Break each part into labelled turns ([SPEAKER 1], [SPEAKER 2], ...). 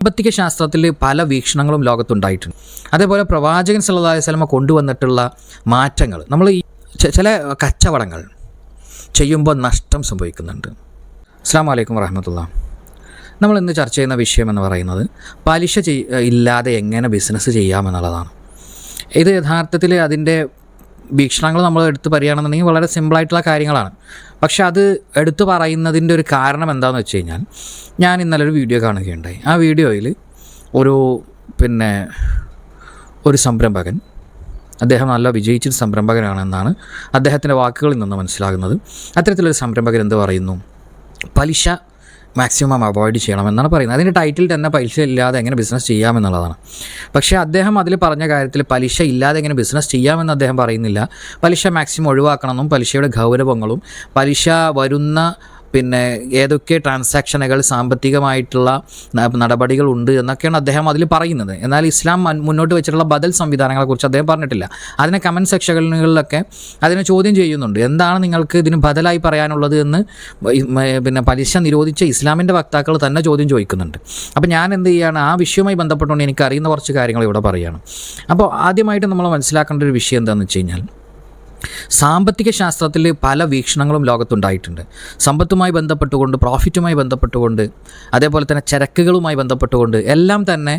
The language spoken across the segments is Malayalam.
[SPEAKER 1] സാമ്പത്തിക ശാസ്ത്രത്തിൽ പല വീക്ഷണങ്ങളും ലോകത്തുണ്ടായിട്ടുണ്ട്. അതേപോലെ പ്രവാചകൻ സല്ലല്ലാഹു അലൈഹി വസല്ലമ കൊണ്ടുവന്നിട്ടുള്ള മാറ്റങ്ങൾ, നമ്മൾ ഈ ചില കച്ചവടങ്ങൾ ചെയ്യുമ്പോൾ നഷ്ടം സംഭവിക്കുന്നുണ്ട്. അസ്സലാമു അലൈക്കും വറഹ്മത്തുള്ളാഹി. നമ്മൾ ഇന്ന് ചർച്ച ചെയ്യുന്ന വിഷയം എന്ന് പറയുന്നത് പലിശ ഇല്ലാതെ എങ്ങനെ ബിസിനസ് ചെയ്യാമെന്നുള്ളതാണ്. ഇത് യഥാർത്ഥത്തിൽ അതിൻ്റെ വീക്ഷണങ്ങൾ നമ്മൾ എടുത്ത് പറയുകയാണെന്നുണ്ടെങ്കിൽ വളരെ സിമ്പിളായിട്ടുള്ള കാര്യങ്ങളാണ്. പക്ഷെ അത് എടുത്തു പറയുന്നതിൻ്റെ ഒരു കാരണം എന്താണെന്ന് വെച്ച് കഴിഞ്ഞാൽ, ഞാൻ ഇന്നലെ ഒരു വീഡിയോ കാണുകയുണ്ടായി. ആ വീഡിയോയിൽ ഒരു സംരംഭകൻ, അദ്ദേഹം നല്ല വിജയിച്ചൊരു സംരംഭകനാണെന്നാണ് അദ്ദേഹത്തിൻ്റെ വാക്കുകളിൽ നിന്ന് മനസ്സിലാകുന്നത്. അത്തരത്തിലൊരു സംരംഭകൻ എന്ത് പറയുന്നു? പലിശ മാക്സിമം അവോയ്ഡ് ചെയ്യണമെന്നാണ് പറയുന്നത്. അതിൻ്റെ ടൈറ്റിൽ തന്നെ പലിശ ഇല്ലാതെ എങ്ങനെ ബിസിനസ് ചെയ്യാമെന്നുള്ളതാണ്. പക്ഷേ അദ്ദേഹം അതിൽ പറഞ്ഞ കാര്യത്തിൽ പലിശ ഇല്ലാതെ എങ്ങനെ ബിസിനസ് ചെയ്യാമെന്ന് അദ്ദേഹം പറയുന്നില്ല. പലിശ മാക്സിമം ഒഴിവാക്കണമെന്നും പലിശയുടെ ഗൗരവങ്ങളും പലിശ വരുന്ന ഏതൊക്കെ ട്രാൻസാക്ഷനുകൾ സാമ്പത്തികമായിട്ടുള്ള നടപടികളുണ്ട് എന്നൊക്കെയാണ് അദ്ദേഹം അതിൽ പറയുന്നത്. എന്നാൽ ഇസ്ലാം മുന്നോട്ട് വെച്ചിട്ടുള്ള ബദൽ സംവിധാനങ്ങളെക്കുറിച്ച് അദ്ദേഹം പറഞ്ഞിട്ടില്ല. അതിനെ കമൻറ്റ് സെക്ഷനുകളിലൊക്കെ അതിനെ ചോദ്യം ചെയ്യുന്നുണ്ട്. എന്താണ് നിങ്ങൾക്ക് ഇതിന് ബദലായി പറയാനുള്ളത് എന്ന് പലിശ നിരോധിച്ച ഇസ്ലാമിൻ്റെ വക്താക്കൾ തന്നെ ചോദ്യം ചോദിക്കുന്നുണ്ട്. അപ്പോൾ ഞാൻ എന്ത് ചെയ്യുകയാണ്, ആ വിഷയവുമായി ബന്ധപ്പെട്ടുകൊണ്ട് എനിക്ക് അറിയുന്ന കുറച്ച് കാര്യങ്ങൾ ഇവിടെ പറയുകയാണ്. അപ്പോൾ ആദ്യമായിട്ട് നമ്മൾ മനസ്സിലാക്കേണ്ട ഒരു വിഷയം എന്താണെന്ന് വെച്ച് കഴിഞ്ഞാൽ, സാമ്പത്തിക ശാസ്ത്രത്തിൽ പല വീക്ഷണങ്ങളും ലോകത്തുണ്ടായിട്ടുണ്ട്. സമ്പത്തുമായി ബന്ധപ്പെട്ടുകൊണ്ട്, പ്രോഫിറ്റുമായി ബന്ധപ്പെട്ടുകൊണ്ട്, അതേപോലെ തന്നെ ചരക്കുകളുമായി ബന്ധപ്പെട്ടുകൊണ്ട് എല്ലാം തന്നെ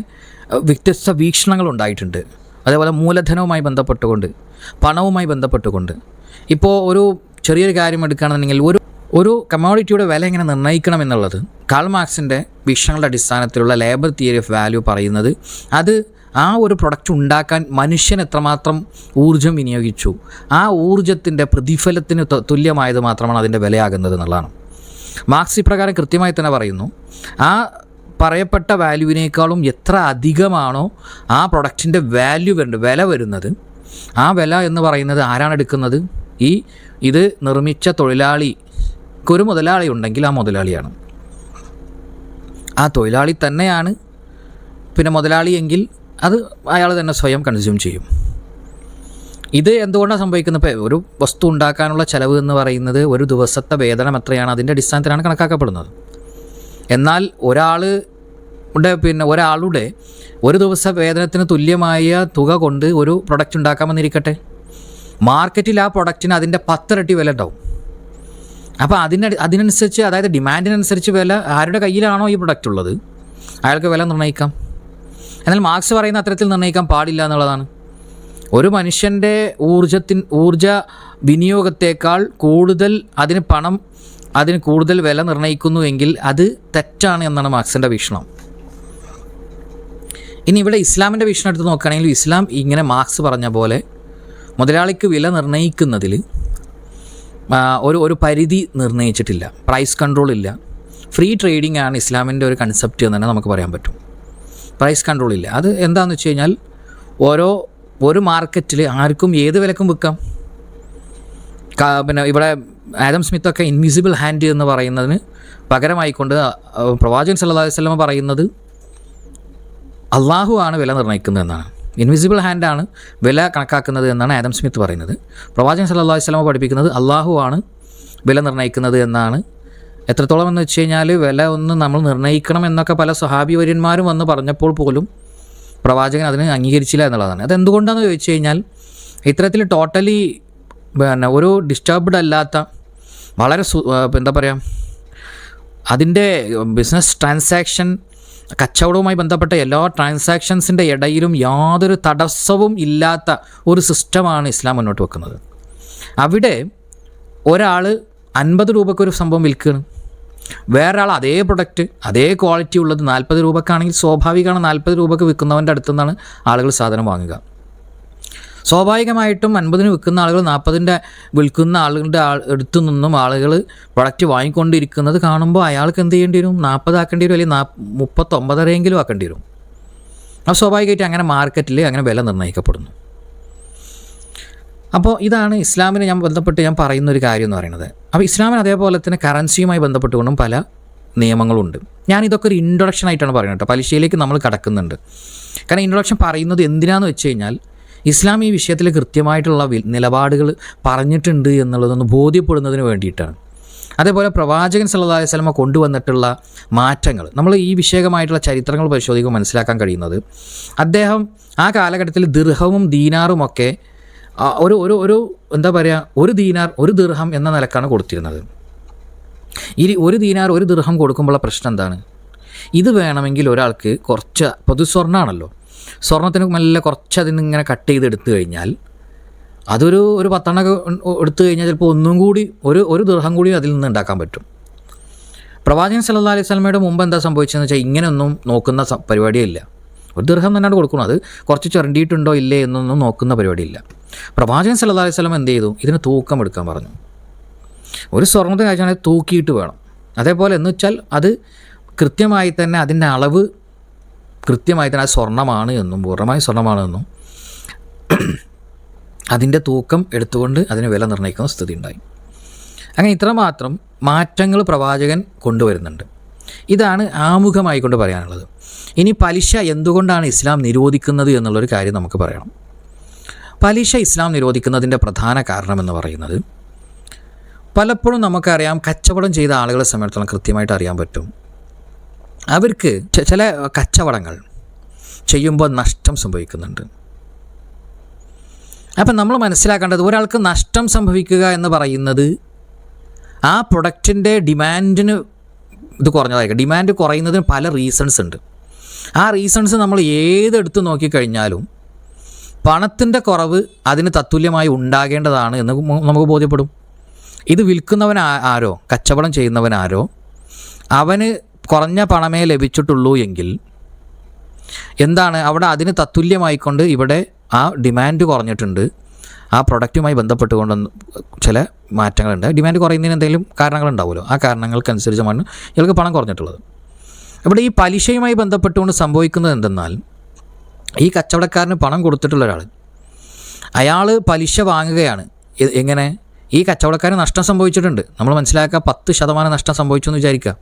[SPEAKER 1] വ്യത്യസ്ത വീക്ഷണങ്ങളുണ്ടായിട്ടുണ്ട്. അതേപോലെ മൂലധനവുമായി ബന്ധപ്പെട്ടുകൊണ്ട്, പണവുമായി ബന്ധപ്പെട്ടുകൊണ്ട്. ഇപ്പോൾ ഒരു ചെറിയൊരു കാര്യം എടുക്കുകയാണെന്നുണ്ടെങ്കിൽ, ഒരു കമ്മോഡിറ്റിയുടെ വില എങ്ങനെ നിർണ്ണയിക്കണം എന്നുള്ളത് കാൾ മാർക്സിൻ്റെ വീക്ഷണങ്ങളുടെ അടിസ്ഥാനത്തിലുള്ള ലേബർ തിയറി ഓഫ് വാല്യൂ പറയുന്നത്, അത് ആ ഒരു പ്രൊഡക്റ്റ് ഉണ്ടാക്കാൻ മനുഷ്യൻ എത്രമാത്രം ഊർജ്ജം വിനിയോഗിച്ചു, ആ ഊർജ്ജത്തിൻ്റെ പ്രതിഫലത്തിന് തുല്യമായത് മാത്രമാണ് അതിൻ്റെ വിലയാകുന്നത് എന്നുള്ളതാണ്. മാർക്സ് ഇപ്രകാരം കൃത്യമായി തന്നെ പറയുന്നു. ആ പറയപ്പെട്ട വാല്യൂവിനേക്കാളും എത്ര അധികമാണോ ആ പ്രൊഡക്റ്റിൻ്റെ വില വരുന്നത്, ആ വില എന്ന് പറയുന്നത് ആരാണ് എടുക്കുന്നത്? ഇത് നിർമ്മിച്ച തൊഴിലാളിക്കൊരു മുതലാളി ഉണ്ടെങ്കിൽ ആ മുതലാളിയാണ്. ആ തൊഴിലാളി തന്നെയാണ് മുതലാളിയെങ്കിൽ അത് അയാൾ തന്നെ സ്വയം കൺസ്യൂം ചെയ്യും. ഇത് എന്തുകൊണ്ടാണ് സംഭവിക്കുന്നത്? ഇപ്പോൾ ഒരു വസ്തു ഉണ്ടാക്കാനുള്ള ചിലവ് എന്ന് പറയുന്നത് ഒരു ദിവസത്തെ വേതനം എത്രയാണ്, അതിൻ്റെ അടിസ്ഥാനത്തിലാണ് കണക്കാക്കപ്പെടുന്നത്. എന്നാൽ ഒരാളുടെ ഒരു ദിവസ വേതനത്തിന് തുല്യമായ തുക കൊണ്ട് ഒരു പ്രൊഡക്റ്റ് ഉണ്ടാക്കാമെന്നിരിക്കട്ടെ, മാർക്കറ്റിൽ ആ പ്രൊഡക്റ്റിന് അതിൻ്റെ 10 ഇരട്ടി വില ഉണ്ടാവും. അപ്പോൾ അതിനനുസരിച്ച്, അതായത് ഡിമാൻഡിനനുസരിച്ച് വില ആരുടെ കയ്യിലാണോ ഈ പ്രൊഡക്റ്റ് ഉള്ളത് അയാൾക്ക് വില നിർണ്ണയിക്കാം. എന്നാൽ മാർക്സ് പറയുന്ന അത്തരത്തിൽ നിർണ്ണയിക്കാൻ പാടില്ല എന്നുള്ളതാണ്. ഒരു മനുഷ്യൻ്റെ ഊർജ വിനിയോഗത്തേക്കാൾ കൂടുതൽ അതിന് കൂടുതൽ വില നിർണ്ണയിക്കുന്നുവെങ്കിൽ അത് തെറ്റാണ് എന്നാണ് മാർക്സിൻ്റെ വീക്ഷണം. ഇനി ഇവിടെ ഇസ്ലാമിൻ്റെ വീക്ഷണം എടുത്ത് നോക്കുകയാണെങ്കിൽ, ഇസ്ലാം ഇങ്ങനെ മാർക്സ് പറഞ്ഞ പോലെ മുതലാളിക്ക് വില നിർണ്ണയിക്കുന്നതിൽ ഒരു പരിധി നിർണ്ണയിച്ചിട്ടില്ല. പ്രൈസ് കൺട്രോൾ ഇല്ല. ഫ്രീ ട്രേഡിംഗ് ആണ് ഇസ്ലാമിൻ്റെ ഒരു കൺസെപ്റ്റ് എന്ന് തന്നെ നമുക്ക് പറയാൻ പറ്റും. പ്രൈസ് കൺട്രോൾ ഇല്ല. അത് എന്താണെന്ന് വെച്ച് കഴിഞ്ഞാൽ, ഒരു മാർക്കറ്റിൽ ആർക്കും ഏത് വിലക്കും വിൽക്കാം. ഇവിടെ ആദം സ്മിത്തൊക്കെ ഇൻവിസിബിൾ ഹാൻഡ് എന്ന് പറയുന്നതിന് പകരമായിക്കൊണ്ട് പ്രവാചകൻ സല്ലല്ലാഹു അലൈഹി വസല്ലം പറയുന്നത് അള്ളാഹു ആണ് വില നിർണ്ണയിക്കുന്നത് എന്നാണ്. ഇൻവിസിബിൾ ഹാൻഡാണ് വില കണക്കാക്കുന്നത് എന്നാണ് ആദം സ്മിത്ത് പറയുന്നത്. പ്രവാചകൻ സല്ലല്ലാഹു അലൈഹി വസല്ലം പഠിപ്പിക്കുന്നത് അള്ളാഹു ആണ് വില നിർണ്ണയിക്കുന്നത് എന്നാണ്. എത്രത്തോളം എന്ന് വെച്ച് കഴിഞ്ഞാൽ, വില ഒന്ന് നമ്മൾ നിർണ്ണയിക്കണം എന്നൊക്കെ പല സ്വഹാബി വര്യന്മാരും വന്ന് പറഞ്ഞപ്പോൾ പോലും പ്രവാചകൻ അതിന് അംഗീകരിച്ചില്ല എന്നുള്ളതാണ്. അതെന്തുകൊണ്ടാണെന്ന് ചോദിച്ചു കഴിഞ്ഞാൽ, ഇത്തരത്തിൽ ടോട്ടലി ഒരു ഡിസ്റ്റർബ്ഡ് അല്ലാത്ത, വളരെ അതിൻ്റെ ബിസിനസ് ട്രാൻസാക്ഷൻ, കച്ചവടവുമായി ബന്ധപ്പെട്ട എല്ലാ ട്രാൻസാക്ഷൻസിൻ്റെ ഇടയിലും യാതൊരു തടസ്സവും ഇല്ലാത്ത ഒരു സിസ്റ്റമാണ് ഇസ്ലാം മുന്നോട്ട് വെക്കുന്നത്. അവിടെ ഒരാൾ 50 രൂപയ്ക്കൊരു സംഭവം വിൽക്കുകയാണ്, വേറൊരാൾ അതേ പ്രൊഡക്റ്റ് അതേ ക്വാളിറ്റി ഉള്ളത് 40 രൂപക്കാണെങ്കിൽ സ്വാഭാവികമാണ് 40 രൂപയ്ക്ക് വിൽക്കുന്നവൻ്റെ അടുത്തു നിന്നാണ് ആളുകൾ സാധനം വാങ്ങുക. സ്വാഭാവികമായിട്ടും 50-ന് വിൽക്കുന്ന ആളുകൾ 40-ൻ്റെ വിൽക്കുന്ന ആളുകളുടെ അടുത്തു നിന്നും ആളുകൾ പ്രൊഡക്റ്റ് വാങ്ങിക്കൊണ്ടിരിക്കുന്നത് കാണുമ്പോൾ അയാൾക്ക് എന്ത് ചെയ്യേണ്ടി വരും? 40 ആക്കേണ്ടി വരും, അല്ലെങ്കിൽ 39.5 ആക്കേണ്ടി വരും. അപ്പോൾ സ്വാഭാവികമായിട്ട് അങ്ങനെ മാർക്കറ്റിൽ അങ്ങനെ വില നിർണ്ണയിക്കപ്പെടുന്നു. അപ്പോൾ ഇതാണ് ഇസ്ലാമിനെ ഞാൻ പറയുന്നൊരു കാര്യം എന്ന് പറയുന്നത്. അപ്പോൾ ഇസ്ലാമിന് അതേപോലെ തന്നെ കറൻസിയുമായി ബന്ധപ്പെട്ടുകൊണ്ടും പല നിയമങ്ങളുണ്ട്. ഞാനിതൊക്കെ ഒരു ഇൻട്രൊഡക്ഷൻ ആയിട്ടാണ് പറയുന്നത് കേട്ടോ. പലിശയിലേക്ക് നമ്മൾ കടക്കുന്നുണ്ട്. കാരണം ഇൻട്രൊഡക്ഷൻ പറയുന്നത് എന്തിനാന്ന് വെച്ച് കഴിഞ്ഞാൽ, ഇസ്ലാം ഈ വിഷയത്തിൽ കൃത്യമായിട്ടുള്ള നിലപാടുകൾ പറഞ്ഞിട്ടുണ്ട് എന്നുള്ളതൊന്ന് ബോധ്യപ്പെടുന്നതിന് വേണ്ടിയിട്ടാണ്. അതേപോലെ പ്രവാചകൻ സല്ലല്ലാഹു അലൈഹി വസല്ലമ കൊണ്ടുവന്നിട്ടുള്ള മാറ്റങ്ങൾ, നമ്മൾ ഈ വിഷയകമായിട്ടുള്ള ചരിത്രങ്ങൾ പരിശോധിക്കുമ്പോൾ മനസ്സിലാക്കാൻ കഴിയുന്നത്, അദ്ദേഹം ആ കാലഘട്ടത്തിൽ ദിർഹവും ദീനാറുമൊക്കെ ഒരു ഒരു ഒരു എന്താ പറയുക, ഒരു ദീനാർ ഒരു ദിർഹം എന്ന നിലക്കാണ് കൊടുത്തിരുന്നത്. ഈ ഒരു ദീനാർ ഒരു ദിർഹം കൊടുക്കുമ്പോഴുള്ള പ്രശ്നം എന്താണ്? ഇത് വേണമെങ്കിൽ ഒരാൾക്ക് കുറച്ച് പൊതു സ്വർണ്ണമാണല്ലോ, സ്വർണ്ണത്തിന് മെല്ലെ കുറച്ച് അതിൽ നിന്ന് ഇങ്ങനെ കട്ട് ചെയ്തെടുത്തു കഴിഞ്ഞാൽ അതൊരു 10 എടുത്തു കഴിഞ്ഞാൽ ചിലപ്പോൾ ഒന്നും കൂടി ഒരു ദിർഹം കൂടി അതിൽ നിന്ന് ഉണ്ടാക്കാൻ പറ്റും. പ്രവാചകൻ സല്ലല്ലാഹു അലൈഹി വസല്ലമയുടെ മുമ്പ് എന്താ സംഭവിച്ചതെന്ന് വെച്ചാൽ ഇങ്ങനെയൊന്നും നോക്കുന്ന പരിപാടിയില്ല. ഒരു ദിർഹം തന്നെയാണ് കൊടുക്കണം, അത് കുറച്ച് ചുരണ്ടിയിട്ടുണ്ടോ ഇല്ലേ എന്നൊന്നും നോക്കുന്ന പരിപാടിയില്ല. പ്രവാചകൻ സല്ലല്ലാഹു അലൈഹി വസല്ലം എന്ത് ചെയ്തു? ഇതിന് തൂക്കം എടുക്കാൻ പറഞ്ഞു. ഒരു സ്വർണ്ണത്തിന് ആവശ്യമാണെങ്കിൽ തൂക്കിയിട്ട് വേണം. അതേപോലെ എന്ന് വെച്ചാൽ അത് കൃത്യമായി തന്നെ അതിൻ്റെ അളവ് കൃത്യമായി തന്നെ അത് സ്വർണ്ണമാണ് എന്നും പൂർണ്ണമായി സ്വർണ്ണമാണ് എന്നും അതിൻ്റെ തൂക്കം എടുത്തുകൊണ്ട് അതിന് വില നിർണ്ണയിക്കുന്ന സ്ഥിതി ഉണ്ടായി. അങ്ങനെ ഇത്രമാത്രം മാറ്റങ്ങൾ പ്രവാചകൻ കൊണ്ടുവരുന്നുണ്ട്. ഇതാണ് ആമുഖമായി കൊണ്ട് പറയാനുള്ളത്. ഇനി പലിശ എന്തുകൊണ്ടാണ് ഇസ്ലാം നിരോധിക്കുന്നത് എന്നുള്ളൊരു കാര്യം നമുക്ക് പറയണം. പലിശ ഇസ്ലാം നിരോധിക്കുന്നതിൻ്റെ പ്രധാന കാരണമെന്ന് പറയുന്നത്, പലപ്പോഴും നമുക്കറിയാം, കച്ചവടം ചെയ്ത ആളുകളെ സംബന്ധിച്ചിടത്തോളം കൃത്യമായിട്ട് അറിയാൻ പറ്റും, അവർക്ക് ചില കച്ചവടങ്ങൾ ചെയ്യുമ്പോൾ നഷ്ടം സംഭവിക്കുന്നുണ്ട്. അപ്പം നമ്മൾ മനസ്സിലാക്കേണ്ടത്, ഒരാൾക്ക് നഷ്ടം സംഭവിക്കുക എന്ന് പറയുന്നത് ആ പ്രൊഡക്റ്റിൻ്റെ ഡിമാൻഡിന് ഇത് കുറഞ്ഞതായിരിക്കും. ഡിമാൻഡ് കുറയുന്നതിന് പല റീസൺസ് ഉണ്ട്. ആ റീസൺസ് നമ്മൾ ഏതെടുത്ത് നോക്കിക്കഴിഞ്ഞാലും പണത്തിൻ്റെ കുറവ് അതിന് തത്തുല്യമായി ഉണ്ടാകേണ്ടതാണ് എന്ന് നമുക്ക് ബോധ്യപ്പെടും. ഇത് വിൽക്കുന്നവൻ ആരോ, കച്ചവടം ചെയ്യുന്നവനാരോ, അവന് കുറഞ്ഞ പണമേ ലഭിച്ചിട്ടുള്ളൂ എങ്കിൽ എന്താണ് അവിടെ അതിന് തത്തുല്യമായിക്കൊണ്ട് ഇവിടെ ആ ഡിമാൻഡ് കുറഞ്ഞിട്ടുണ്ട്. ആ പ്രൊഡക്റ്റുമായി ബന്ധപ്പെട്ടുകൊണ്ട് ചില മാറ്റങ്ങളുണ്ട്. ഡിമാൻഡ് കുറയുന്നതിന് എന്തെങ്കിലും കാരണങ്ങളുണ്ടാവുമല്ലോ, ആ കാരണങ്ങൾക്കനുസരിച്ചാണ് ഇയാൾക്ക് പണം കുറഞ്ഞിട്ടുള്ളത്. ഇവിടെ ഈ പലിശയുമായി ബന്ധപ്പെട്ടുകൊണ്ട് സംഭവിക്കുന്നത് എന്തെന്നാൽ, ഈ കച്ചവടക്കാരന് പണം കൊടുത്തിട്ടുള്ള ഒരാൾ, അയാൾ പലിശ വാങ്ങുകയാണ്. എങ്ങനെ? ഈ കച്ചവടക്കാരന് നഷ്ടം സംഭവിച്ചിട്ടുണ്ട്. നമ്മൾ മനസ്സിലാക്കുക, 10% നഷ്ടം സംഭവിച്ചു എന്ന് വിചാരിക്കുക.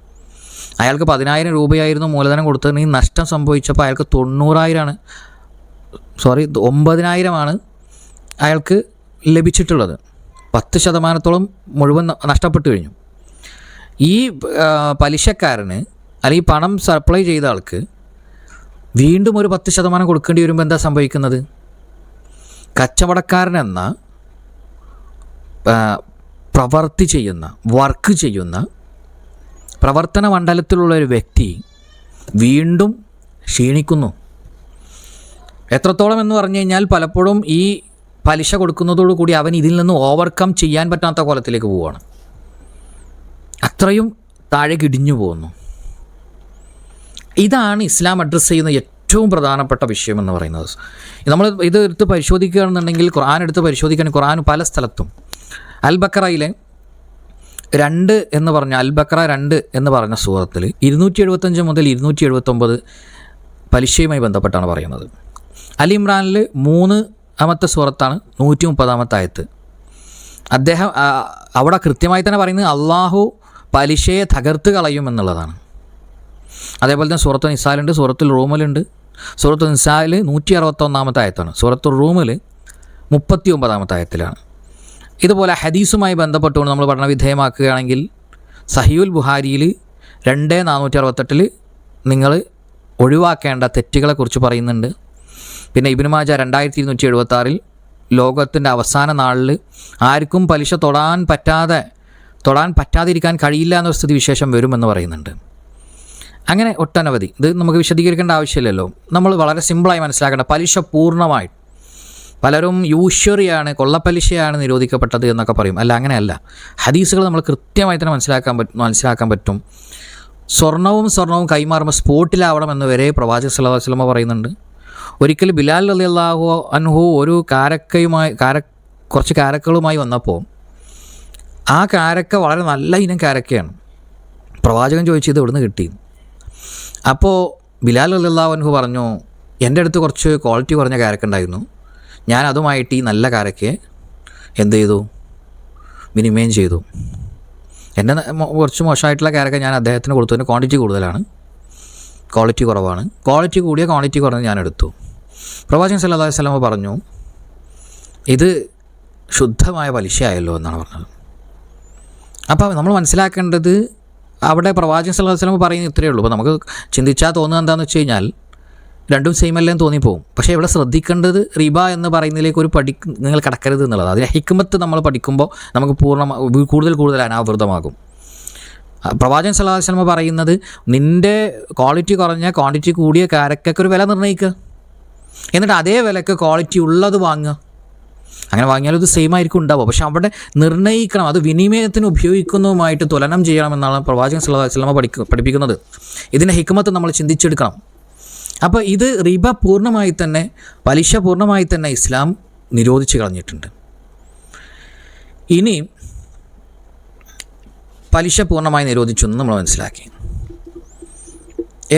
[SPEAKER 1] അയാൾക്ക് 10,000 രൂപയായിരുന്നു മൂലധനം കൊടുത്തതിന്, ഈ നഷ്ടം സംഭവിച്ചപ്പോൾ അയാൾക്ക് 9,000 അയാൾക്ക് ലഭിച്ചിട്ടുള്ളത്. 10% മുഴുവൻ നഷ്ടപ്പെട്ടു കഴിഞ്ഞു. ഈ പലിശക്കാരന് അല്ലെങ്കിൽ പണം സപ്ലൈ ചെയ്ത ആൾക്ക് വീണ്ടും ഒരു 10% കൊടുക്കേണ്ടി വരുമ്പോൾ എന്താ സംഭവിക്കുന്നത്? കച്ചവടക്കാരനെന്ന പ്രവൃത്തി ചെയ്യുന്ന, വർക്ക് ചെയ്യുന്ന പ്രവർത്തന മണ്ഡലത്തിലുള്ളൊരു വ്യക്തി വീണ്ടും ക്ഷീണിക്കുന്നു. എത്രത്തോളം എന്ന് പറഞ്ഞു കഴിഞ്ഞാൽ, പലപ്പോഴും ഈ പലിശ കൊടുക്കുന്നതോടുകൂടി അവൻ ഇതിൽ നിന്ന് ഓവർകം ചെയ്യാൻ പറ്റാത്ത കോലത്തിലേക്ക് പോവുകയാണ്. അത്രയും താഴെ കിടിഞ്ഞു പോകുന്നു. ഇതാണ് ഇസ്ലാം അഡ്രസ്സ് ചെയ്യുന്ന ഏറ്റവും പ്രധാനപ്പെട്ട വിഷയം എന്ന് പറയുന്നത്. നമ്മൾ ഇത് എടുത്ത് പരിശോധിക്കുകയാണെന്നുണ്ടെങ്കിൽ, ഖുർആൻ എടുത്ത് പരിശോധിക്കുകയാണെങ്കിൽ, ഖുർആൻ പല സ്ഥലത്തും അൽ-ബഖറയിലെ 2 എന്ന് പറഞ്ഞ അൽ-ബഖറ 2 എന്ന് പറഞ്ഞ സൂറത്തിൽ 275 മുതൽ 279 പലിശയുമായി ബന്ധപ്പെട്ടാണ് പറയുന്നത്. അൽ ഇമ്രാനിൽ 3-ാമത്തെ സൂറത്താണ് 130-ാമത്തെ ആയത്ത്. അദ്ദേഹം അവിടെ കൃത്യമായി തന്നെ പറയുന്നത് അള്ളാഹു പലിശയെ തകർത്ത് കളയുമെന്നുള്ളതാണ്. അതേപോലെ തന്നെ സൂറത്തു നിസാലുണ്ട്, സൂറത്തുൽ റൂമിലുണ്ട്. സൂറത്തു നിസാലിൽ 161-ാമത്തെ ആയത്താണ്. സൂറത്തുൽ റൂമിൽ 39-ാമത്തെ ആയത്തിലാണ്. ഇതുപോലെ ഹദീസുമായി ബന്ധപ്പെട്ടുകൊണ്ട് നമ്മൾ പഠന വിധേയമാക്കുകയാണെങ്കിൽ, സഹീഉൽ ബുഖാരിയിൽ 2468 നിങ്ങൾ ഒഴിവാക്കേണ്ട തെറ്റുകളെക്കുറിച്ച് പറയുന്നുണ്ട്. പിന്നെ ഇബ്നു മാജ 2276 ലോകത്തിൻ്റെ അവസാന നാളിൽ ആർക്കും പലിശ തൊടാൻ പറ്റാതിരിക്കാൻ കഴിയില്ല എന്ന സ്ഥിതി വിശേഷം വരുമെന്ന് പറയുന്നുണ്ട്. അങ്ങനെ ഒട്ടനവധി, ഇത് നമുക്ക് വിശദീകരിക്കേണ്ട ആവശ്യമില്ലല്ലോ. നമ്മൾ വളരെ സിമ്പിളായി മനസ്സിലാക്കേണ്ട, പലിശ പൂർണ്ണമായിട്ട്, പലരും യൂഷ്വറിയാണ്, കൊള്ളപ്പലിശയാണ് നിരോധിക്കപ്പെട്ടത് എന്നൊക്കെ പറയും. അല്ല, അങ്ങനെയല്ല. ഹദീസുകൾ നമ്മൾ കൃത്യമായി തന്നെ മനസ്സിലാക്കാൻ പറ്റും. സ്വർണവും കൈമാറുമ്പോൾ സ്പോട്ടിലാവണം എന്ന് വരെ പ്രവാചകൻ സല്ലല്ലാഹു അലൈഹി വസല്ലം പറയുന്നുണ്ട്. ഒരിക്കൽ ബിലാൽ റളിയല്ലാഹു അൻഹു ഒരു കുറച്ച് കാരക്കകളുമായി വന്നപ്പോൾ, ആ കാരക്ക വളരെ നല്ല ഇനം കാരക്കയാണ്. പ്രവാചകൻ ചോദിച്ചു, ഇത് എവിടുന്ന് കിട്ടി? അപ്പോൾ ബിലാൽ റളിയല്ലാഹു അൻഹു പറഞ്ഞു, എൻ്റെ അടുത്ത് കുറച്ച് ക്വാളിറ്റി കുറഞ്ഞ കാരക്ക ഉണ്ടായിരുന്നു, ഞാൻ അതുമായിട്ട് ഈ നല്ല കാരക്കയെ എന്ത് ചെയ്തു? വിനിമയം ചെയ്തു. എൻ്റെ കുറച്ച് മോശമായിട്ടുള്ള കാരക്ക ഞാൻ അദ്ദേഹത്തിന് കൊടുത്തതിന് ക്വാണ്ടിറ്റി കൂടുതലാണ്, ക്വാളിറ്റി കുറവാണ്. ക്വാളിറ്റി കൂടിയ ക്വാണ്ടിറ്റി കുറഞ്ഞ് ഞാൻ എടുത്തു. പ്രവാചകൻ സല്ലല്ലാഹു അലൈഹി വസല്ലം പറഞ്ഞു, ഇത് ശുദ്ധമായ പലിശയായല്ലോ എന്നാണ് പറഞ്ഞത്. അപ്പോൾ നമ്മൾ മനസ്സിലാക്കേണ്ടത് അവിടെ പ്രവാചകൻ സല്ലല്ലാഹു അലൈഹി വസല്ലം പറയുന്നത് ഇത്രയേ ഉള്ളൂ. അപ്പോൾ നമുക്ക് ചിന്തിച്ചാൽ തോന്നുന്നത് എന്താണെന്ന് വെച്ച് കഴിഞ്ഞാൽ രണ്ടും സെയിം അല്ലെന്ന് തോന്നിപ്പോവും. പക്ഷേ ഇവിടെ ശ്രദ്ധിക്കേണ്ടത് റിബ എന്ന് പറയുന്നതിലേക്ക് ഒരു നിങ്ങൾ കടക്കരുത് എന്നുള്ളത്. അതിലെ ഹിക്മത്ത് നമ്മൾ പഠിക്കുമ്പോൾ നമുക്ക് കൂടുതൽ അനാവൃതമാകും. പ്രവാചകൻ സല്ലല്ലാഹു അലൈഹി വസല്ലം പറയുന്നത് നിൻ്റെ ക്വാളിറ്റി കുറഞ്ഞ ക്വാണ്ടിറ്റി കൂടിയ കാരക്കൊക്കെ ഒരു വില നിർണ്ണയിക്കുക, എന്നിട്ട് അതേ വിലക്ക് ക്വാളിറ്റി ഉള്ളത് വാങ്ങുക. അങ്ങനെ വാങ്ങിയാലും ഇത് സെയിം ആയിരിക്കും ഉണ്ടാവുക. പക്ഷെ അവിടെ നിർണ്ണയിക്കണം, അത് വിനിമയത്തിന് ഉപയോഗിക്കുന്നതുമായിട്ട് തുലനം ചെയ്യണമെന്നാണ് പ്രവാചകൻ സല്ലല്ലാഹു അലൈഹി വസല്ലം പഠിപ്പിക്കുന്നത്. ഇതിൻ്റെ ഹിക്മത്ത് നമ്മൾ ചിന്തിച്ചെടുക്കണം. അപ്പോൾ ഇത് റിബ പൂർണ്ണമായി തന്നെ, പലിശ പൂർണ്ണമായി തന്നെ ഇസ്ലാം നിരോധിച്ച് കളഞ്ഞിട്ടുണ്ട്. ഇനി പലിശ പൂർണ്ണമായി നിരോധിച്ചു എന്ന് നമ്മൾ മനസ്സിലാക്കി.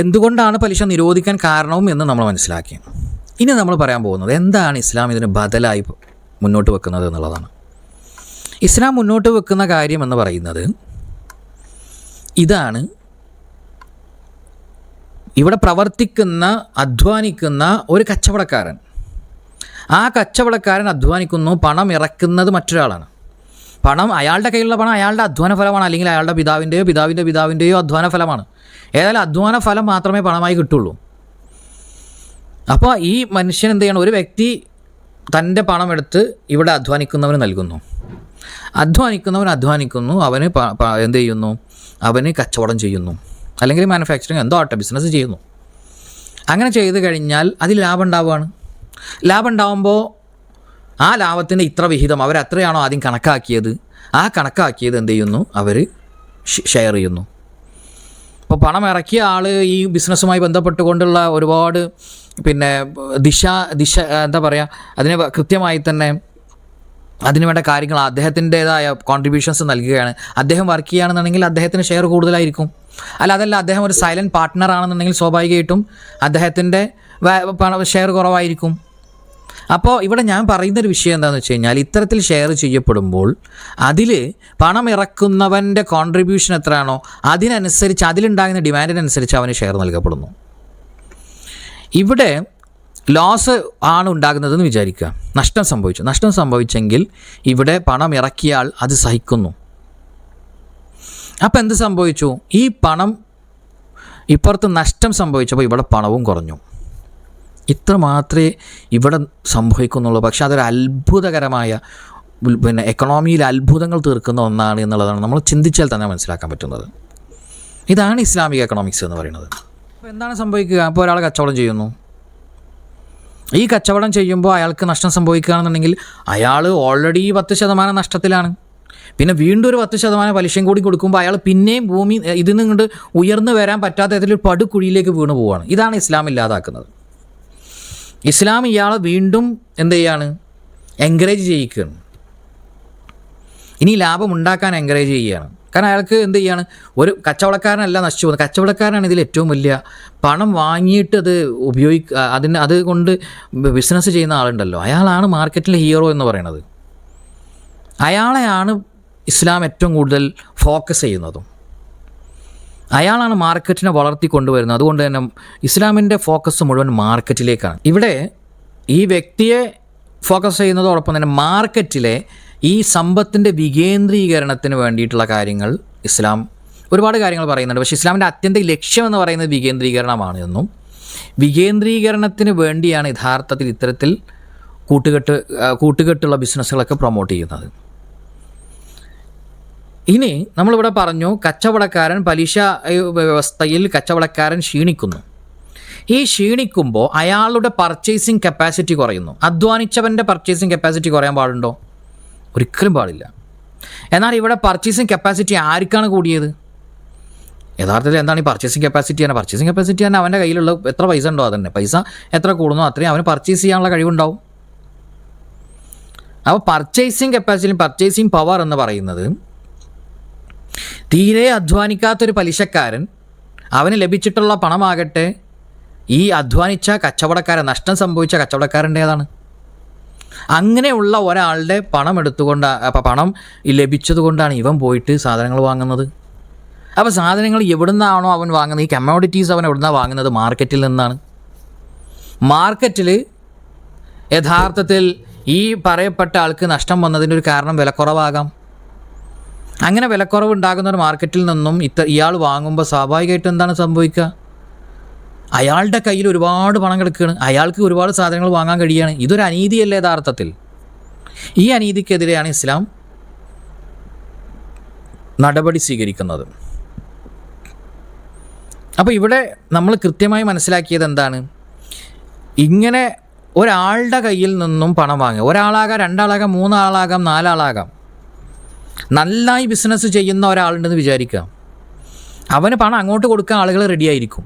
[SPEAKER 1] എന്തുകൊണ്ടാണ് പലിശ നിരോധിക്കാൻ കാരണവും എന്ന് നമ്മൾ മനസ്സിലാക്കി. ഇനി നമ്മൾ പറയാൻ പോകുന്നത് എന്താണ് ഇസ്ലാം ഇതിന് ബദലായി മുന്നോട്ട് വെക്കുന്നത് എന്നുള്ളതാണ്. ഇസ്ലാം മുന്നോട്ട് വെക്കുന്ന കാര്യം എന്ന് പറയുന്നത് ഇതാണ്. ഇവിടെ പ്രവർത്തിക്കുന്ന അധ്വാനിക്കുന്ന ഒരു കച്ചവടക്കാരൻ, ആ കച്ചവടക്കാരൻ അധ്വാനിക്കുന്നു, പണം ഇറക്കുന്നത് മറ്റൊരാളാണ്. പണം അയാളുടെ കയ്യിലുള്ള പണം അയാളുടെ അധ്വാന ഫലമാണ്, അല്ലെങ്കിൽ അയാളുടെ പിതാവിൻ്റെയോ അധ്വാന ഫലമാണ്. ഏതായാലും അധ്വാന ഫലം മാത്രമേ പണമായി കിട്ടുള്ളൂ. അപ്പോൾ ഈ മനുഷ്യൻ എന്ത് ചെയ്യണം? ഒരു വ്യക്തി തൻ്റെ പണം എടുത്ത് ഇവിടെ അധ്വാനിക്കുന്നവന് നൽകുന്നു. അധ്വാനിക്കുന്നവൻ അധ്വാനിക്കുന്നു, അവന് എന്ത് ചെയ്യുന്നു? അവന് കച്ചവടം ചെയ്യുന്നു, അല്ലെങ്കിൽ മാനുഫാക്ചറിങ് എന്തോ ആട്ടെ ബിസിനസ് ചെയ്യുന്നു. അങ്ങനെ ചെയ്ത് കഴിഞ്ഞാൽ അതിൽ ലാഭം ഉണ്ടാവുകയാണ്. ലാഭം ഉണ്ടാകുമ്പോൾ ആ ലാഭത്തിൻ്റെ ഇത്ര വിഹിതം അവരെത്രയാണോ ആദ്യം കണക്കാക്കിയത്, ആ കണക്കാക്കിയത് എന്ത് ചെയ്യുന്നു? അവർ ഷെയർ ചെയ്യുന്നു. ഇപ്പോൾ പണം ഇറക്കിയ ആൾ ഈ ബിസിനസ്സുമായി ബന്ധപ്പെട്ടുകൊണ്ടുള്ള ഒരുപാട് ദിശ എന്താ പറയുക, അതിന് കൃത്യമായി തന്നെ അതിനുവേണ്ട കാര്യങ്ങൾ അദ്ദേഹത്തിൻ്റേതായ കോൺട്രിബ്യൂഷൻസ് നൽകുകയാണ്. അദ്ദേഹം വർക്ക് ചെയ്യുകയാണെന്നുണ്ടെങ്കിൽ അദ്ദേഹത്തിന് ഷെയർ കൂടുതലായിരിക്കും. അതല്ല അദ്ദേഹം ഒരു സൈലൻറ്റ് പാർട്ട്ണർ ആണെന്നുണ്ടെങ്കിൽ സ്വാഭാവികമായിട്ടും അദ്ദേഹത്തിൻ്റെ ഷെയർ കുറവായിരിക്കും. അപ്പോൾ ഇവിടെ ഞാൻ പറയുന്നൊരു വിഷയം എന്താണെന്ന് വെച്ച് കഴിഞ്ഞാൽ, ഇത്തരത്തിൽ ഷെയർ ചെയ്യപ്പെടുമ്പോൾ അതിൽ പണം ഇറക്കുന്നവൻ്റെ കോൺട്രിബ്യൂഷൻ എത്രയാണോ അതിനനുസരിച്ച്, അതിലുണ്ടാകുന്ന ഡിമാൻഡിനനുസരിച്ച് അവന് ഷെയർ നൽകപ്പെടുന്നു. ഇവിടെ ലോസ് ആണ് ഉണ്ടാകുന്നതെന്ന് വിചാരിക്കുക, നഷ്ടം സംഭവിച്ചെങ്കിൽ ഇവിടെ പണം ഇറക്കിയാൽ അത് സഹിക്കുന്നു. അപ്പോൾ എന്ത് സംഭവിച്ചു? ഈ പണം ഇപ്പുറത്ത് നഷ്ടം സംഭവിച്ചപ്പോൾ ഇവിടെ പണവും കുറഞ്ഞു. ഇത്ര മാത്രമേ ഇവിടെ സംഭവിക്കുന്നുള്ളൂ. പക്ഷേ അതൊരു അത്ഭുതകരമായ എക്കണോമിയിൽ അത്ഭുതങ്ങൾ തീർക്കുന്ന ഒന്നാണ് എന്നുള്ളതാണ് നമ്മൾ ചിന്തിച്ചാൽ തന്നെ മനസ്സിലാക്കാൻ പറ്റുന്നത്. ഇതാണ് ഇസ്ലാമിക എക്കണോമിക്സ് എന്ന് പറയുന്നത്. അപ്പോൾ എന്താണ് സംഭവിക്കുക? അപ്പോൾ ഒരാൾ കച്ചവടം ചെയ്യുന്നു. ഈ കച്ചവടം ചെയ്യുമ്പോൾ അയാൾക്ക് നഷ്ടം സംഭവിക്കുകയാണെന്നുണ്ടെങ്കിൽ അയാൾ ഓൾറെഡി 10% നഷ്ടത്തിലാണ്. പിന്നെ വീണ്ടും ഒരു 10% പലിശയും കൂടി കൊടുക്കുമ്പോൾ അയാൾ പിന്നെയും ഭൂമി ഇതിൽ നിന്ന് ഉയർന്നു വരാൻ പറ്റാത്ത തരത്തിലൊരു പടുകുഴിയിലേക്ക് വീണു പോവുകയാണ്. ഇതാണ് ഇസ്ലാം ഇല്ലാതാക്കുന്നത്. ഇസ്ലാം ഇയാളെ വീണ്ടും എന്ത് ചെയ്യാണ്? എൻകറേജ് ചെയ്യിക്കുകയാണ്. ഇനി ലാഭം ഉണ്ടാക്കാൻ എൻകറേജ് ചെയ്യുകയാണ്. കാരണം അയാൾക്ക് എന്ത് ചെയ്യാണ്? ഒരു കച്ചവടക്കാരനല്ല നശിച്ചു പോകുന്നത്, കച്ചവടക്കാരനാണ് ഇതിൽ ഏറ്റവും വലിയ പണം വാങ്ങിയിട്ട് അത് അതുകൊണ്ട് ബിസിനസ് ചെയ്യുന്ന ആളുണ്ടല്ലോ, അയാളാണ് മാർക്കറ്റിലെ ഹീറോ എന്ന് പറയുന്നത്. അയാളെയാണ് ഇസ്ലാം ഏറ്റവും കൂടുതൽ ഫോക്കസ് ചെയ്യുന്നതും. അയാളാണ് മാർക്കറ്റിനെ വളർത്തിക്കൊണ്ടുവരുന്നത്. അതുകൊണ്ട് തന്നെ ഇസ്ലാമിൻ്റെ ഫോക്കസ് മുഴുവൻ മാർക്കറ്റിലേക്കാണ്. ഇവിടെ ഈ വ്യക്തിയെ ഫോക്കസ് ചെയ്യുന്നതോടൊപ്പം തന്നെ മാർക്കറ്റിലെ ഈ സമ്പത്തിൻ്റെ വികേന്ദ്രീകരണത്തിന് വേണ്ടിയിട്ടുള്ള കാര്യങ്ങൾ ഇസ്ലാം ഒരുപാട് കാര്യങ്ങൾ പറയുന്നുണ്ട്. പക്ഷേ ഇസ്ലാമിൻ്റെ അത്യന്ത ലക്ഷ്യം എന്ന് പറയുന്നത് വികേന്ദ്രീകരണമാണ് എന്നും, വികേന്ദ്രീകരണത്തിന് വേണ്ടിയാണ് യഥാർത്ഥത്തിൽ ഇത്തരത്തിൽ കൂട്ടുകെട്ടുള്ള ബിസിനസ്സുകളൊക്കെ പ്രൊമോട്ട് ചെയ്യുന്നത്. ഇനി നമ്മളിവിടെ പറഞ്ഞു, കച്ചവടക്കാരൻ പലിശ വ്യവസ്ഥയിൽ കച്ചവടക്കാരൻ ക്ഷീണിക്കുന്നു. ഈ ക്ഷീണിക്കുമ്പോൾ അയാളുടെ പർച്ചേസിങ് കപ്പാസിറ്റി കുറയുന്നു. അധ്വാനിച്ചവൻ്റെ പർച്ചേസിങ് കപ്പാസിറ്റി കുറയാൻ പാടുണ്ടോ? ഒരിക്കലും പാടില്ല. എന്നാൽ ഇവിടെ പർച്ചേസിങ് കപ്പാസിറ്റി ആർക്കാണ് കൂടിയത്? യഥാർത്ഥത്തിൽ എന്താണ് ഈ പർച്ചേസിങ് കപ്പാസിറ്റി? പർച്ചേസിങ് കപ്പാസിറ്റി തന്നെ അവൻ്റെ കയ്യിലുള്ള എത്ര പൈസ ഉണ്ടോ അതന്നെ, പൈസ എത്ര കൂടുന്നോ അത്രയും അവന് പർച്ചേസ് ചെയ്യാനുള്ള കഴിവുണ്ടാവും. അപ്പോൾ പർച്ചേസിങ് കപ്പാസിറ്റി, പർച്ചേസിങ് പവർ എന്ന് പറയുന്നത് തീരെ അധ്വാനിക്കാത്തൊരു പലിശക്കാരൻ അവന് ലഭിച്ചിട്ടുള്ള പണമാകട്ടെ ഈ അധ്വാനിച്ച കച്ചവടക്കാരൻ, നഷ്ടം സംഭവിച്ച കച്ചവടക്കാരൻ്റേതാണ്. അങ്ങനെയുള്ള ഒരാളുടെ പണം എടുത്തുകൊണ്ട്, അപ്പോൾ പണം ലഭിച്ചത് കൊണ്ടാണ് ഇവൻ പോയിട്ട് സാധനങ്ങൾ വാങ്ങുന്നത്. അപ്പോൾ സാധനങ്ങൾ എവിടെ നിന്നാണോ അവൻ വാങ്ങുന്നത്, ഈ കമ്മോഡിറ്റീസ് അവൻ എവിടെ നിന്നാണ് വാങ്ങുന്നത്? മാർക്കറ്റിൽ നിന്നാണ്. മാർക്കറ്റിൽ യഥാർത്ഥത്തിൽ ഈ പറയപ്പെട്ട ആൾക്ക് നഷ്ടം വന്നതിൻ്റെ ഒരു കാരണം വിലക്കുറവാകാം. അങ്ങനെ വിലക്കുറവ് ഉണ്ടാകുന്ന ഒരു മാർക്കറ്റിൽ നിന്നും ഇയാൾ വാങ്ങുമ്പോൾ സ്വാഭാവികമായിട്ടും എന്താണ് സംഭവിക്കുക? അയാളുടെ കയ്യിൽ ഒരുപാട് പണം കിടക്കുകയാണ്, അയാൾക്ക് ഒരുപാട് സാധനങ്ങൾ വാങ്ങാൻ കഴിയുകയാണ്. ഇതൊരു അനീതിയല്ലേ യഥാർത്ഥത്തിൽ? ഈ അനീതിക്കെതിരെയാണ് ഇസ്ലാം നടപടി സ്വീകരിക്കുന്നത്. അപ്പോൾ ഇവിടെ നമ്മൾ കൃത്യമായി മനസ്സിലാക്കിയത് എന്താണ്? ഇങ്ങനെ ഒരാളുടെ കയ്യിൽ നിന്നും പണം വാങ്ങുക, ഒരാളാകാം, രണ്ടാളാകാം, മൂന്നാളാകാം, നാലാളാകാം, നന്നായി ബിസിനസ് ചെയ്യുന്ന ഒരാളുണ്ടെന്ന് വിചാരിക്കുക. അവന് പണം അങ്ങോട്ട് കൊടുക്കാൻ ആളുകൾ റെഡിയായിരിക്കും.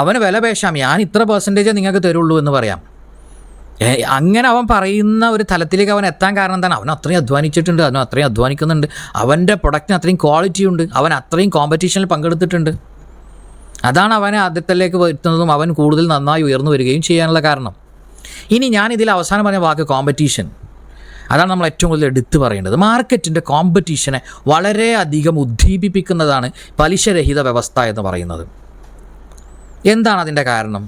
[SPEAKER 1] അവന് വില പേശാം, ഞാൻ ഇത്ര പെർസെൻറ്റേജേ നിങ്ങൾക്ക് തരുള്ളൂ എന്ന് പറയാം. അങ്ങനെ അവൻ പറയുന്ന ഒരു തലത്തിലേക്ക് അവൻ എത്താൻ കാരണം എന്താണ്? അവൻ അത്രയും അധ്വാനിച്ചിട്ടുണ്ട്, അവൻ അത്രയും അധ്വാനിക്കുന്നുണ്ട്, അവൻ്റെ പ്രൊഡക്റ്റിന് അത്രയും ക്വാളിറ്റി ഉണ്ട്, അവൻ അത്രയും കോമ്പറ്റീഷനിൽ പങ്കെടുത്തിട്ടുണ്ട്. അതാണ് അവനെ ആദ്യത്തിലേക്ക് വരുത്തുന്നതും അവൻ കൂടുതൽ നന്നായി ഉയർന്നു വരികയും ചെയ്യാനുള്ള കാരണം. ഇനി ഞാനിതിൽ അവസാനം പറഞ്ഞ വാക്ക് കോമ്പറ്റീഷൻ, അതാണ് നമ്മൾ ഏറ്റവും കൂടുതൽ എടുത്തു പറയേണ്ടത്. മാർക്കറ്റിൻ്റെ കോമ്പറ്റീഷനെ വളരെയധികം ഉദ്ദീപിപ്പിക്കുന്നതാണ് പലിശരഹിത വ്യവസ്ഥ എന്ന് പറയുന്നത്. എന്താണ് അതിൻ്റെ കാരണം?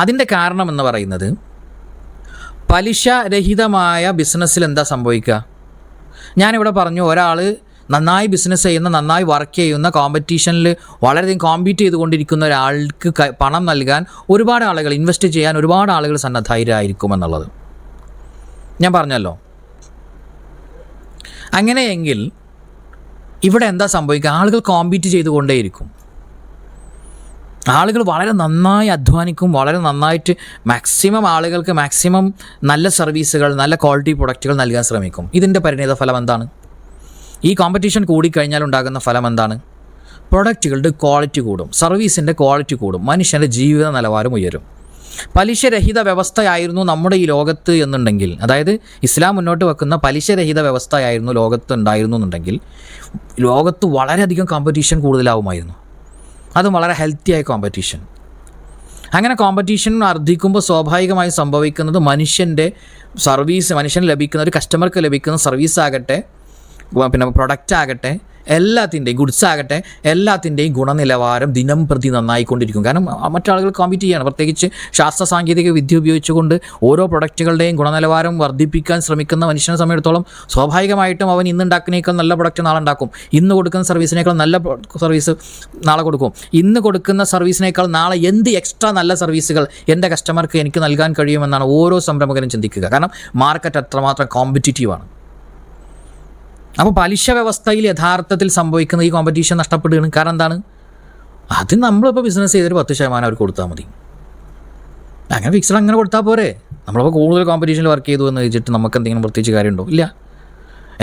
[SPEAKER 1] അതിൻ്റെ കാരണം എന്ന് പറയുന്നത്, പലിശരഹിതമായ ബിസിനസ്സിൽ എന്താ സംഭവിക്കുക? ഞാനിവിടെ പറഞ്ഞു, ഒരാൾ നന്നായി ബിസിനസ് ചെയ്യുന്ന, നന്നായി വർക്ക് ചെയ്യുന്ന, കോമ്പറ്റീഷനിൽ വളരെയധികം കോമ്പീറ്റ് ചെയ്തുകൊണ്ടിരിക്കുന്ന ഒരാൾക്ക് പണം നൽകാൻ ഒരുപാട് ആളുകൾ, ഇൻവെസ്റ്റ് ചെയ്യാൻ ഒരുപാട് ആളുകൾ സന്നദ്ധരായിരിക്കുമെന്നുള്ളത് ഞാൻ പറഞ്ഞല്ലോ. അങ്ങനെയെങ്കിൽ ഇവിടെ എന്താ സംഭവിക്കുക? ആളുകൾ കോമ്പീറ്റ് ചെയ്തുകൊണ്ടേയിരിക്കും. ആളുകൾ വളരെ നന്നായി അധ്വാനിക്കും, വളരെ നന്നായിട്ട് മാക്സിമം ആളുകൾക്ക് മാക്സിമം നല്ല സർവീസുകൾ, നല്ല ക്വാളിറ്റി പ്രൊഡക്റ്റുകൾ നൽകാൻ ശ്രമിക്കും. ഇതിൻ്റെ പരിണിത ഫലം എന്താണ്? ഈ കോമ്പറ്റീഷൻ കൂടിക്കഴിഞ്ഞാൽ ഉണ്ടാകുന്ന ഫലം എന്താണ്? പ്രൊഡക്റ്റുകളുടെ ക്വാളിറ്റി കൂടും, സർവീസിൻ്റെ ക്വാളിറ്റി കൂടും, മനുഷ്യൻ്റെ ജീവിത നിലവാരം ഉയരും. പലിശരഹിത വ്യവസ്ഥയായിരുന്നു നമ്മുടെ ഈ ലോകത്ത് എന്നുണ്ടെങ്കിൽ, അതായത് ഇസ്ലാം മുന്നോട്ട് വെക്കുന്ന പലിശരഹിത വ്യവസ്ഥയായിരുന്നു ലോകത്ത് ഉണ്ടായിരുന്നു എന്നുണ്ടെങ്കിൽ, ലോകത്ത് വളരെയധികം കോമ്പറ്റീഷൻ കൂടുതലാവുമായിരുന്നു. അതും വളരെ ഹെൽത്തിയായ കോമ്പറ്റീഷൻ. അങ്ങനെ കോമ്പറ്റീഷൻ വർദ്ധിക്കുമ്പോൾ സ്വാഭാവികമായി സംഭവിക്കുന്നത് മനുഷ്യൻ്റെ സർവീസ്, മനുഷ്യന് ലഭിക്കുന്ന, ഒരു കസ്റ്റമർക്ക് ലഭിക്കുന്ന സർവീസ് ആകട്ടെ, പിന്നെ പ്രൊഡക്റ്റ് ആകട്ടെ, എല്ലാത്തിൻ്റെയും, ഗുഡ്സ് ആകട്ടെ, എല്ലാത്തിൻ്റെയും ഗുണനിലവാരം ദിനം പ്രതി നന്നായിക്കൊണ്ടിരിക്കും. കാരണം മറ്റാളുകൾ കോമ്പീറ്റ് ചെയ്യാണ്. പ്രത്യേകിച്ച് ശാസ്ത്ര സാങ്കേതിക വിദ്യ ഉപയോഗിച്ചുകൊണ്ട് ഓരോ പ്രൊഡക്റ്റുകളുടെയും ഗുണനിലവാരം വർദ്ധിപ്പിക്കാൻ ശ്രമിക്കുന്ന മനുഷ്യനെ സംബന്ധിച്ചിടത്തോളം സ്വാഭാവികമായിട്ടും അവൻ ഇന്നുണ്ടാക്കുന്നതിനേക്കാൾ നല്ല പ്രൊഡക്റ്റ് നാളെ ഉണ്ടാക്കും, ഇന്ന് കൊടുക്കുന്ന സർവീസിനേക്കാൾ നല്ല സർവീസ് നാളെ കൊടുക്കും, ഇന്ന് കൊടുക്കുന്ന സർവീസിനേക്കാൾ നാളെ എന്ത് എക്സ്ട്രാ നല്ല സർവീസുകൾ എൻ്റെ കസ്റ്റമർക്ക് എനിക്ക് നൽകാൻ കഴിയുമെന്നാണ് ഓരോ സംരംഭകനും ചിന്തിക്കുക. കാരണം മാർക്കറ്റ് അത്രമാത്രം കോമ്പറ്റീറ്റീവാണ്. അപ്പോൾ പലിശ വ്യവസ്ഥയിൽ യഥാർത്ഥത്തിൽ സംഭവിക്കുന്ന ഈ കോമ്പറ്റീഷൻ നഷ്ടപ്പെടുകയാണ്. കാരണം എന്താണ്? അത് നമ്മളിപ്പോൾ ബിസിനസ് ചെയ്തൊരു 10% അവർക്ക് കൊടുത്താൽ മതി. അങ്ങനെ ഫിക്സഡ് അങ്ങനെ കൊടുത്താൽ പോരെ? നമ്മളിപ്പോൾ കൂടുതൽ കോമ്പറ്റീഷനിൽ വർക്ക് ചെയ്തു എന്ന് വെച്ചിട്ട് നമുക്ക് എന്തെങ്കിലും പ്രത്യേകിച്ച് കാര്യമുണ്ടോ? ഇല്ല.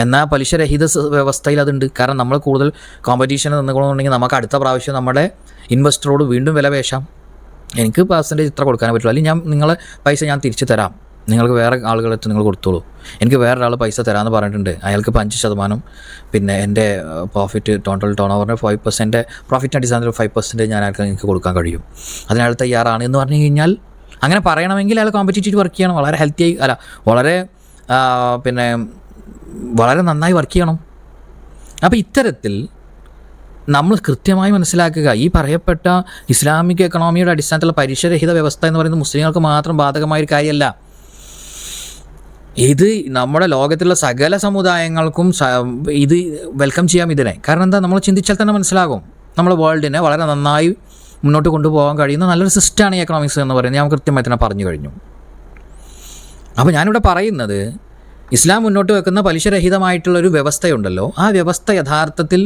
[SPEAKER 1] എന്നാൽ പലിശരഹിത വ്യവസ്ഥയിൽ അതുണ്ട്. കാരണം നമ്മൾ കൂടുതൽ കോമ്പറ്റീഷന് നിന്നുകൊണ്ടെങ്കിൽ നമുക്ക് അടുത്ത പ്രാവശ്യം നമ്മുടെ ഇൻവെസ്റ്ററോട് വീണ്ടും വില പേശാം. എനിക്ക് പെർസെൻറ്റേജ് ഇത്ര കൊടുക്കാനേ പറ്റുള്ളൂ, അല്ലെങ്കിൽ നിങ്ങളെ പൈസ ഞാൻ തിരിച്ചു തരാം, നിങ്ങൾക്ക് വേറെ ആളുകളെടുത്ത് നിങ്ങൾ കൊടുത്തോളൂ, എനിക്ക് വേറൊരാൾ പൈസ തരാമെന്ന് പറഞ്ഞിട്ടുണ്ട്, അയാൾക്ക് 5%, പിന്നെ എൻ്റെ പ്രോഫിറ്റ് ടോട്ടൽ ടേൺ ഓവറിൻ്റെ 5%, പ്രോഫിറ്റിൻ്റെ അടിസ്ഥാനത്തിൽ 5% ഞാൻ അയാൾക്ക് നിങ്ങൾക്ക് കൊടുക്കാൻ കഴിയും, അതിനയാൾ തയ്യാറാണ് എന്ന് പറഞ്ഞു കഴിഞ്ഞാൽ, അങ്ങനെ പറയണമെങ്കിൽ അയാൾ കോമ്പറ്റീറ്റീവ് വർക്ക് ചെയ്യണം, വളരെ ഹെൽത്തിയായി, അല്ല വളരെ പിന്നെ വളരെ നന്നായി വർക്ക് ചെയ്യണം. അപ്പോൾ ഇത്തരത്തിൽ നമ്മൾ കൃത്യമായി മനസ്സിലാക്കുക, ഈ പറയപ്പെട്ട ഇസ്ലാമിക് എക്കണോമിയുടെ അടിസ്ഥാനത്തിലുള്ള പലിശരഹിത വ്യവസ്ഥ എന്ന് പറയുന്നത് മുസ്ലിങ്ങൾക്ക് മാത്രം ബാധകമായൊരു കാര്യമല്ല. ഇത് നമ്മുടെ ലോകത്തിലുള്ള സകല സമുദായങ്ങൾക്കും ഇത് വെൽക്കം ചെയ്യാം ഇതിനെ. കാരണം എന്താ? നമ്മൾ ചിന്തിച്ചാൽ തന്നെ മനസ്സിലാകും, നമ്മുടെ വേൾഡിനെ വളരെ നന്നായി മുന്നോട്ട് കൊണ്ടുപോകാൻ കഴിയുന്ന നല്ലൊരു സിസ്റ്റമാണ് ഈ എക്കണോമിക്സ് എന്ന് പറയുന്നത്. ഞാൻ കൃത്യമായി തന്നെ പറഞ്ഞു കഴിഞ്ഞു. അപ്പോൾ ഞാനിവിടെ പറയുന്നത്, ഇസ്ലാം മുന്നോട്ട് വെക്കുന്ന പലിശരഹിതമായിട്ടുള്ളൊരു വ്യവസ്ഥയുണ്ടല്ലോ, ആ വ്യവസ്ഥ യഥാർത്ഥത്തിൽ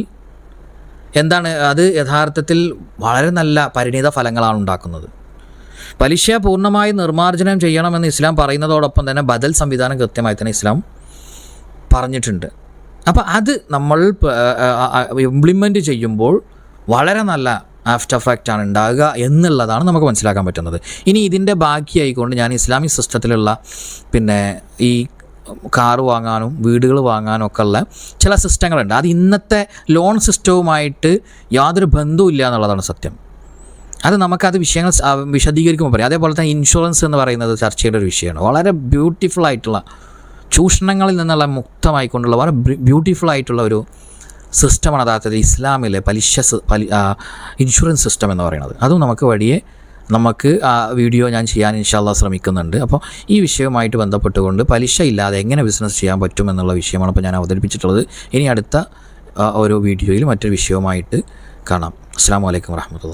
[SPEAKER 1] എന്താണ്? അത് യഥാർത്ഥത്തിൽ വളരെ നല്ല പരിണിത ഫലങ്ങളാണ് ഉണ്ടാക്കുന്നത്. പലിശ പൂർണ്ണമായി നിർമ്മാർജ്ജനം ചെയ്യണമെന്ന് ഇസ്ലാം പറയുന്നതോടൊപ്പം തന്നെ ബദൽ സംവിധാനം കൃത്യമായി തന്നെ ഇസ്ലാം പറഞ്ഞിട്ടുണ്ട്. അപ്പോൾ അത് നമ്മൾ ഇംപ്ലിമെൻറ്റ് ചെയ്യുമ്പോൾ വളരെ നല്ല ആഫ്റ്റർ എഫക്റ്റാണ് ഉണ്ടാകുക എന്നുള്ളതാണ് നമുക്ക് മനസ്സിലാക്കാൻ പറ്റുന്നത്. ഇനി ഇതിൻ്റെ ബാക്കിയായിക്കൊണ്ട് ഞാൻ ഇസ്ലാമിക് സിസ്റ്റത്തിലുള്ള പിന്നെ ഈ കാറ് വാങ്ങാനും വീടുകൾ വാങ്ങാനും ഒക്കെ ഉള്ള ചില സിസ്റ്റങ്ങളുണ്ട്. അത് ഇന്നത്തെ ലോൺ സിസ്റ്റവുമായിട്ട് യാതൊരു ബന്ധവുമില്ല എന്നുള്ളതാണ് സത്യം. അത് നമുക്കത് വിഷയങ്ങൾ വിശദീകരിക്കുമ്പോൾ പറയാം. അതേപോലെ തന്നെ ഇൻഷുറൻസ് എന്ന് പറയുന്നത് ചർച്ചയുടെ ഒരു വിഷയമാണ്. വളരെ ബ്യൂട്ടിഫുള്ളായിട്ടുള്ള, ചൂഷണങ്ങളിൽ നിന്നുള്ള മുക്തമായിക്കൊണ്ടുള്ള വളരെ ബ്യൂട്ടിഫുള്ളായിട്ടുള്ള ഒരു സിസ്റ്റമാണ് യഥാർത്ഥത്തിൽ ഇസ്ലാമിലെ ഇൻഷുറൻസ് സിസ്റ്റം എന്ന് പറയുന്നത്. അതും നമുക്ക് വഴിയെ നമുക്ക് ആ വീഡിയോ ഞാൻ ചെയ്യാൻ ഇൻഷാല്ലാ ശ്രമിക്കുന്നുണ്ട്. അപ്പോൾ ഈ വിഷയവുമായിട്ട് ബന്ധപ്പെട്ടുകൊണ്ട് പലിശ ഇല്ലാതെ എങ്ങനെ ബിസിനസ് ചെയ്യാൻ പറ്റും എന്നുള്ള വിഷയമാണ് ഇപ്പോൾ ഞാൻ അവതരിപ്പിച്ചിട്ടുള്ളത്. ഇനി അടുത്ത ഒരു വീഡിയോയിൽ മറ്റൊരു വിഷയവുമായിട്ട് കാണാം. അസ്സലാമു അലൈക്കും വറഹ്മത്തുള്ളാഹി.